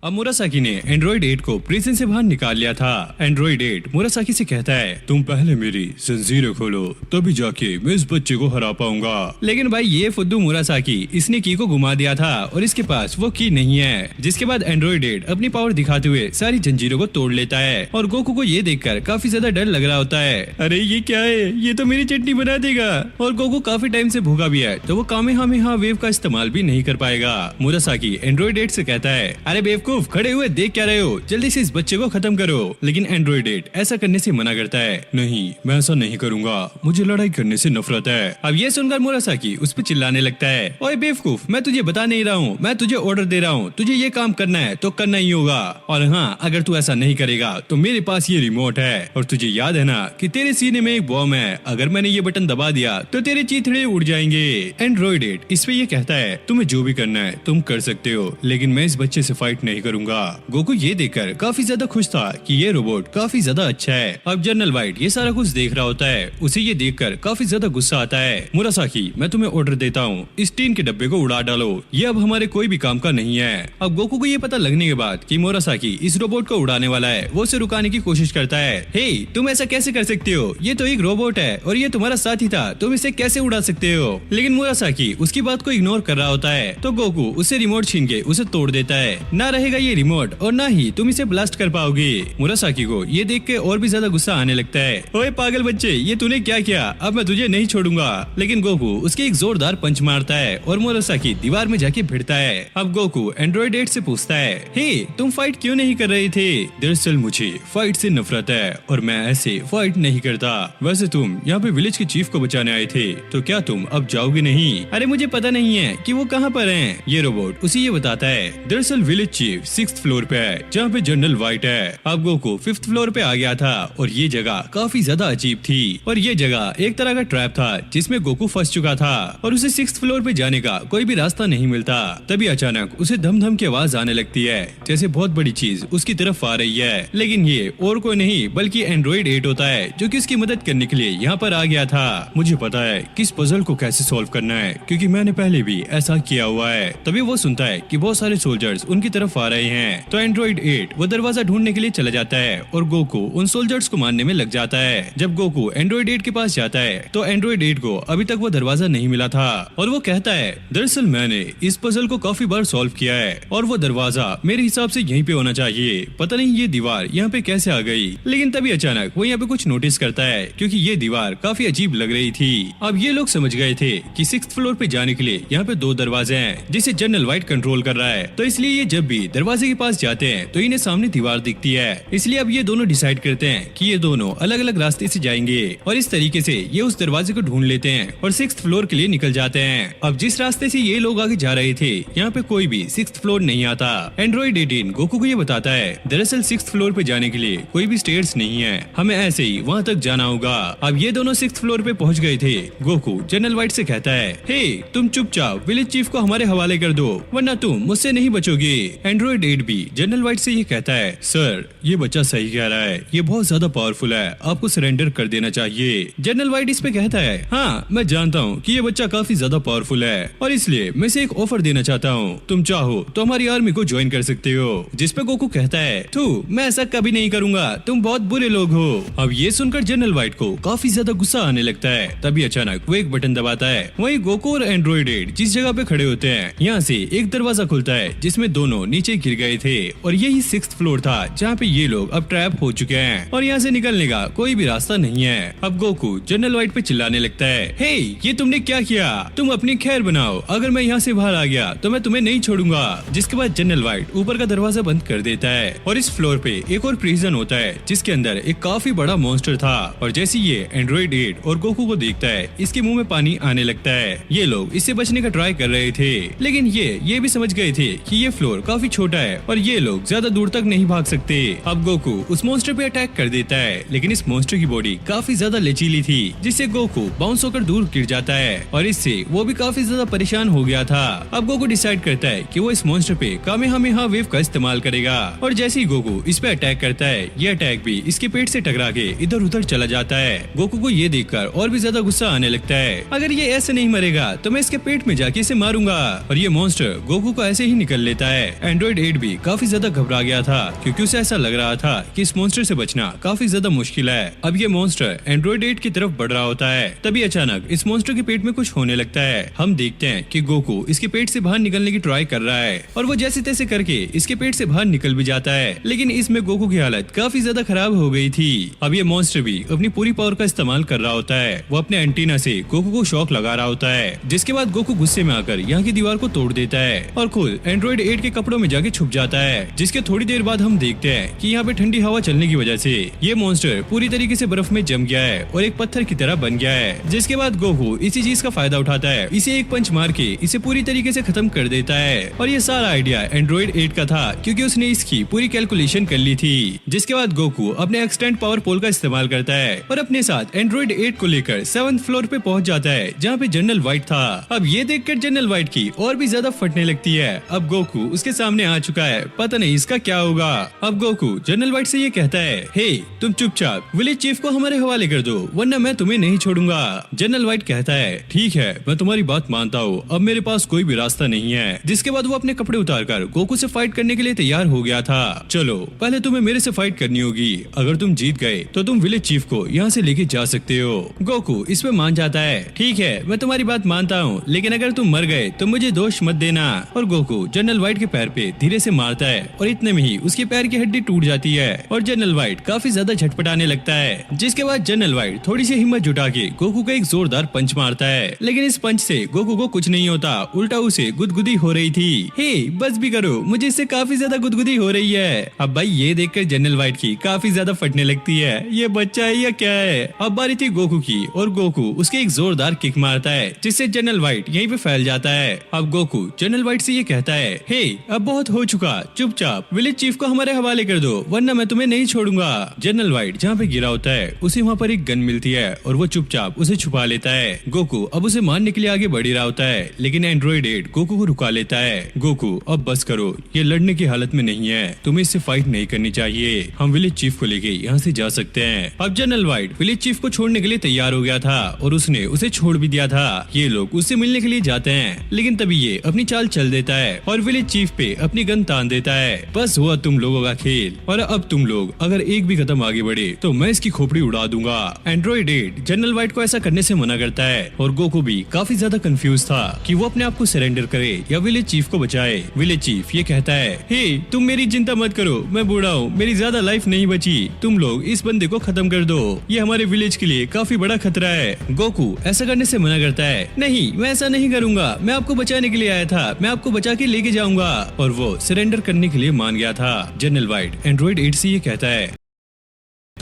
अब मुरासाकी ने एंड्रॉइड 8 को प्रिजन से बाहर निकाल लिया था। एंड्रॉइड 8 मुरासाकी से कहता है, तुम पहले मेरी जंजीरें खोलो, तभी जाके मैं इस बच्चे को हरा पाऊंगा। लेकिन भाई ये फुद्दू मुरासाकी इसने की को घुमा दिया था और इसके पास वो की नहीं है। जिसके बाद एंड्रॉइड 8 अपनी पावर दिखाते हुए सारी जंजीरों को तोड़ लेता है और गोकू को ये देखकर काफी ज्यादा डर लग रहा होता है। अरे ये क्या है, ये तो मेरी चटनी बना देगा। और गोकू काफी टाइम से भूखा भी है तो वो कामेहामेहा वेव का इस्तेमाल भी नहीं कर पाएगा। मुरासाकी एंड्रॉइड 8 से कहता है, अरे बेवकूफ खड़े हुए देख क्या रहे हो, जल्दी से इस बच्चे को खत्म करो। लेकिन एंड्रॉइड 8 ऐसा करने से मना करता है, नहीं मैं ऐसा नहीं करूंगा, मुझे लड़ाई करने से नफरत है। अब ये सुनकर मुरासाकी उस पर चिल्लाने लगता है, ओए बेवकूफ, मैं तुझे बता नहीं रहा हूँ, मैं तुझे ऑर्डर दे रहा हूँ, तुझे ये काम करना है तो करना ही होगा। और हाँ, अगर तू ऐसा नहीं करेगा तो मेरे पास ये रिमोट है और तुझे याद है ना कि तेरे सीने में एक बॉम्ब है, अगर मैंने ये बटन दबा दिया तो तेरे चीथड़े उड़ जाएंगे। एंड्रॉइड 8 इस पे ये कहता है, तुम्हें जो भी करना है तुम कर सकते हो, लेकिन मैं इस बच्चे से फाइट नहीं करूंगा। गोकू ये देखकर काफी ज्यादा खुश था कि ये रोबोट काफी ज्यादा अच्छा है। अब जनरल वाइट ये सारा कुछ देख रहा होता है, उसे ये देखकर काफी ज्यादा गुस्सा आता है। मुरासाकी, मैं तुम्हें ऑर्डर देता हूँ, इस टीन के डब्बे को उड़ा डालो, ये अब हमारे कोई भी काम का नहीं है। अब गोकू को ये पता लगने के बाद कि मुरासाकी इस रोबोट को उड़ाने वाला है, वो उसे रुकाने की कोशिश करता है। हे, तुम ऐसा कैसे कर सकते हो, ये तो एक रोबोट है और ये तुम्हारा साथी था, तुम इसे कैसे उड़ा सकते हो। लेकिन मुरासाकी उसकी बात को इग्नोर कर रहा होता है तो गोकू उसे रिमोट छीन के उसे तोड़ देता है। ना रहेगा ये रिमोट और ना ही तुम इसे ब्लास्ट कर पाओगे। मुरासाकी को ये देख के और भी ज्यादा गुस्सा आने लगता है, ओए पागल बच्चे, ये तूने क्या किया, अब मैं तुझे नहीं छोड़ूंगा। लेकिन गोकू उसके एक जोरदार पंच मारता है और मुरासाकी दीवार में जाके भिड़ता है। अब गोकू एंड्रॉइड 8 से पूछता है, हे तुम फाइट क्यों नहीं कर रहे थे। दरअसल मुझे फाइट से नफरत है और मैं ऐसे फाइट नहीं करता। वैसे तुम यहाँ पे विलेज के चीफ को बचाने आए थे, तो क्या तुम अब जाओगे नहीं। अरे मुझे पता नहीं है कि वो कहाँ पर हैं। ये रोबोट उसे ये बताता है, दरअसल विलेज चीफ 6th फ्लोर पे है जहाँ पे जनरल वाइट है। अब गोकू 5th फ्लोर पे आ गया था और ये जगह काफी ज्यादा अजीब थी और ये जगह एक तरह का ट्रैप था जिसमें गोकू फंस चुका था और उसे 6th फ्लोर पे जाने का कोई भी रास्ता नहीं मिलता। तभी अचानक उसे धम धम की आवाज आने लगती है, जैसे बहुत बड़ी चीज उसकी तरफ आ रही है। लेकिन ये और कोई नहीं बल्कि एंड्रॉइड 8 होता है जो कि उसकी मदद करने के लिए यहाँ पर आ गया था। मुझे पता है कि इस पजल को कैसे सॉल्व करना है क्योंकि मैंने पहले भी ऐसा किया हुआ है। तभी वो सुनता है कि बहुत सारे सोल्जर्स उनकी तरफ आ रहे हैं तो एंड्रॉइड 8 वो दरवाजा ढूंढने के लिए चला जाता है और गोकू उन सोल्जर्स को मारने में लग जाता है। जब गोकू एंड्रॉइड 8 के पास जाता है तो एंड्रॉइड 8 को अभी तक वो दरवाजा नहीं मिला था और वो कहता है, दरअसल मैंने इस पजल को काफी बार सॉल्व किया है और वो दरवाजा मेरे हिसाब से यहीं पे होना चाहिए, पता नहीं ये दीवार यहाँ पे कैसे आ गई। लेकिन तभी अचानक वो यहाँ पे कुछ नोटिस करता है क्योंकि ये दीवार काफी अजीब लग रही थी। अब ये लोग समझ गए थे कि 6th फ्लोर पे जाने के लिए यहाँ पे 2 दरवाजे हैं जिसे जनरल वाइट कंट्रोल कर रहा है, तो इसलिए ये जब भी दरवाजे के पास जाते हैं तो इन्हें सामने दीवार दिखती है। इसलिए अब ये दोनों डिसाइड करते हैं कि ये दोनों अलग अलग रास्ते से जाएंगे और इस तरीके से ये उस दरवाजे को ढूंढ लेते हैं और 6th फ्लोर के लिए निकल जाते हैं। अब जिस रास्ते से ये लोग आगे जा रहे थे यहाँ पे कोई भी 6th फ्लोर नहीं आता। एंड्रॉइड 18 गोकू को ये बताता है, दरअसल 6th फ्लोर पे जाने के लिए कोई भी स्टेयर्स नहीं है, हमें ऐसे ही वहाँ तक जाना होगा। अब ये दोनों 6th फ्लोर पे पहुँच गए थे। गोकू जनरल वाइट से कहता है, हे तुम चुपचाप विलेज चीफ को हमारे हवाले कर दो वरना तुम मुझसे नहीं बचोगे। एंड्रॉइड 8 भी जनरल वाइट से ये कहता है, सर ये बच्चा सही कह रहा है, ये बहुत ज्यादा पावरफुल है, आपको सरेंडर कर देना चाहिए। जनरल वाइट इस पे कहता है, हाँ मैं जानता हूँ कि ये बच्चा काफी ज्यादा पावरफुल है और इसलिए मैं इसे एक ऑफर देना चाहता हूँ, तुम चाहो तो हमारी आर्मी को ज्वाइन कर सकते हो। जिस पे गोकू कहता है, थू मैं ऐसा कभी नहीं करूंगा, तुम बहुत बुरे लोग हो। अब ये सुनकर जनरल वाइट को काफी ज्यादा गुस्सा आने लगता है। तभी अचानक वो एक बटन दबाता है, वहीं गोकू और एंड्रॉइड 8 जिस जगह पे खड़े होते हैं यहाँ से एक दरवाजा खुलता है जिसमें दोनों नीचे गिर गए थे और यही 6th फ्लोर था जहाँ पे ये लोग अब ट्रैप हो चुके हैं और यहाँ से निकलने का कोई भी रास्ता नहीं है। अब गोकू जनरल वाइट पे चिल्लाने लगता है, हे ये तुमने क्या किया, तुम अपनी खैर बनाओ, अगर मैं यहाँ से बाहर आ गया तो मैं तुम्हें नहीं छोड़ूंगा। जिसके बाद जनरल वाइट ऊपर का दरवाजा बंद कर देता है और इस फ्लोर पे एक और प्रिजन होता है जिसके अंदर एक काफी बड़ा मॉन्स्टर था और जैसे ये एंड्रॉइड 8 और गोकू को देखता है इसके मुंह में पानी आने लगता है। ये लोग इससे बचने का ट्राई कर रहे थे लेकिन ये भी समझ गए थे कि ये फ्लोर काफी छोटा है और ये लोग ज्यादा दूर तक नहीं भाग सकते। अब गोकू उस मॉन्स्टर पे अटैक कर देता है लेकिन इस मॉन्स्टर की बॉडी काफी ज्यादा लचीली थी जिससे गोकू बाउंस होकर दूर गिर जाता है और इससे वो भी काफी ज्यादा परेशान हो गया था। अब गोकू डिसाइड करता है कि वो इस मॉन्स्टर पे कामेहामेहा वेव का इस्तेमाल करेगा और जैसे ही गोकू इस पे अटैक करता है ये अटैक भी इसके पेट से टकरा के इधर उधर चला जाता है। गोकू को ये देखकर और भी ज्यादा गुस्सा आने लगता है, अगर ये ऐसे नहीं मरेगा तो मैं इसके पेट में जाके इसे मारूंगा और ये मॉन्स्टर गोकू को ऐसे ही निकल लेता है। एंड्रॉइड एंड्रॉइड 8 भी काफी ज्यादा घबरा गया था क्योंकि उसे ऐसा लग रहा था कि इस मॉन्स्टर से बचना काफी ज्यादा मुश्किल है। अब ये मॉन्स्टर एंड्रॉइड 8 की तरफ बढ़ रहा होता है। तभी अचानक इस मॉन्स्टर के पेट में कुछ होने लगता है। हम देखते हैं कि गोकू इसके पेट से बाहर निकलने की ट्राई कर रहा है और वो जैसे तैसे करके इसके पेट से बाहर निकल भी जाता है, लेकिन इसमें गोकू की हालत काफी ज्यादा खराब हो गई थी। अब ये मॉन्स्टर भी अपनी पूरी पावर का इस्तेमाल कर रहा होता है। वो अपने एंटीना से गोकू को शॉक लगा रहा होता है, जिसके बाद गोकू गुस्से में आकर यहाँ की दीवार को तोड़ देता है और खुद एंड्रॉइड 8 के कपड़ों में जाके छुप जाता है। जिसके थोड़ी देर बाद हम देखते हैं कि यहाँ पे ठंडी हवा चलने की वजह से ये मॉन्स्टर पूरी तरीके से बर्फ में जम गया है और एक पत्थर की तरह बन गया है। जिसके बाद गोकू इसी चीज का फायदा उठाता है, इसे एक पंच मार के इसे पूरी तरीके से खत्म कर देता है। और ये सारा आइडिया एंड्रॉइड 8 का था क्योंकि उसने इसकी पूरी कैलकुलेशन कर ली थी। जिसके बाद गोकू अपने एक्सटेंड पावर पोल का इस्तेमाल करता है और अपने साथ एंड्रॉइड 8 को लेकर 7th फ्लोर पे पहुंच जाता है जहाँ पे जनरल व्हाइट था। अब ये देखकर जनरल व्हाइट की और भी ज्यादा फटने लगती है। अब गोकू उसके सामने आ चुका है, पता नहीं इसका क्या होगा। अब गोकू जनरल व्हाइट से ये कहता है, हे तुम चुपचाप विलेज चीफ को हमारे हवाले कर दो वरना मैं तुम्हें नहीं छोड़ूंगा। जनरल व्हाइट कहता है, ठीक है मैं तुम्हारी बात मानता हूँ, अब मेरे पास कोई भी रास्ता नहीं है। जिसके बाद वो अपने कपड़े उतारकर गोकू से फाइट करने के लिए तैयार हो गया था। चलो पहले तुम्हें मेरे से फाइट करनी होगी, अगर तुम जीत गए तो तुम विलेज चीफ को यहाँ से लेके जा सकते हो। गोकू इस पे मान जाता है, ठीक है मैं तुम्हारी बात मानता हूँ, लेकिन अगर तुम मर गए तो मुझे दोष मत देना। और गोकू जनरल व्हाइट के पैर पे धीरे से मारता है और इतने में ही उसके पैर की हड्डी टूट जाती है और जनरल व्हाइट काफी ज्यादा झटपटाने लगता है। जिसके बाद जनरल व्हाइट थोड़ी सी हिम्मत जुटा के गोकू को एक जोरदार पंच मारता है, लेकिन इस पंच से गोकू को कुछ नहीं होता, उल्टा उसे गुदगुदी हो रही थी। हे बस भी करो, मुझे इससे काफी ज्यादा गुदगुदी हो रही है। अब भाई ये देखकर जनरल व्हाइट की काफी ज्यादा फटने लगती है, ये बच्चा है या क्या है। अब बारी थी गोकू की और गोकू उसके एक जोरदार किक मारता है जिससे जनरल व्हाइट यहीं पे फैल जाता है। अब गोकू जनरल व्हाइट से ये कहता है, हे अब बहुत हो चुका, चुपचाप विलेज चीफ को हमारे हवाले कर दो वरना मैं तुम्हें नहीं छोड़ूंगा। जनरल व्हाइट जहाँ पे गिरा होता है उसे वहाँ पर एक गन मिलती है और वो चुपचाप उसे छुपा लेता है। गोकू अब उसे मारने के लिए आगे बढ़ ही रहा होता है, लेकिन एंड्रॉइड 8 गोकू को रुका लेता है। गोकू अब बस करो, ये लड़ने की हालत में नहीं है, तुम्हें इससे फाइट नहीं करनी चाहिए, हम विलेज चीफ को लेके यहाँ से जा सकते हैं। अब जनरल व्हाइट विलेज चीफ को छोड़ने के लिए तैयार हो गया था और उसने उसे छोड़ भी दिया था। ये लोग उससे मिलने के लिए जाते हैं, लेकिन तभी ये अपनी चाल चल देता है और विलेज चीफ पे अपनी गन तान देता है। बस हुआ तुम लोगों का खेल, और अब तुम लोग अगर एक भी कदम आगे बढ़े तो मैं इसकी खोपड़ी उड़ा दूंगा। एंड्रॉइड 8 जनरल व्हाइट को ऐसा करने से मना करता है और गोकू भी काफी ज्यादा कंफ्यूज था कि वो अपने आप को सरेंडर करे या विलेज चीफ को बचाए। विलेज चीफ ये कहता है, हे तुम मेरी चिंता मत करो, मैं बूढ़ा हूँ, मेरी ज्यादा लाइफ नहीं बची, तुम लोग इस बंदे को खत्म कर दो, ये हमारे विलेज के लिए काफी बड़ा खतरा है। गोकू ऐसा करने से मना करता है, नहीं मैं ऐसा नहीं करूंगा, मैं आपको बचाने के लिए आया था, मैं आपको बचा के लेके जाऊंगा। और वो सरेंडर करने के लिए मान गया था। जनरल व्हाइट एंड्रॉइड 8 से ये कहता है,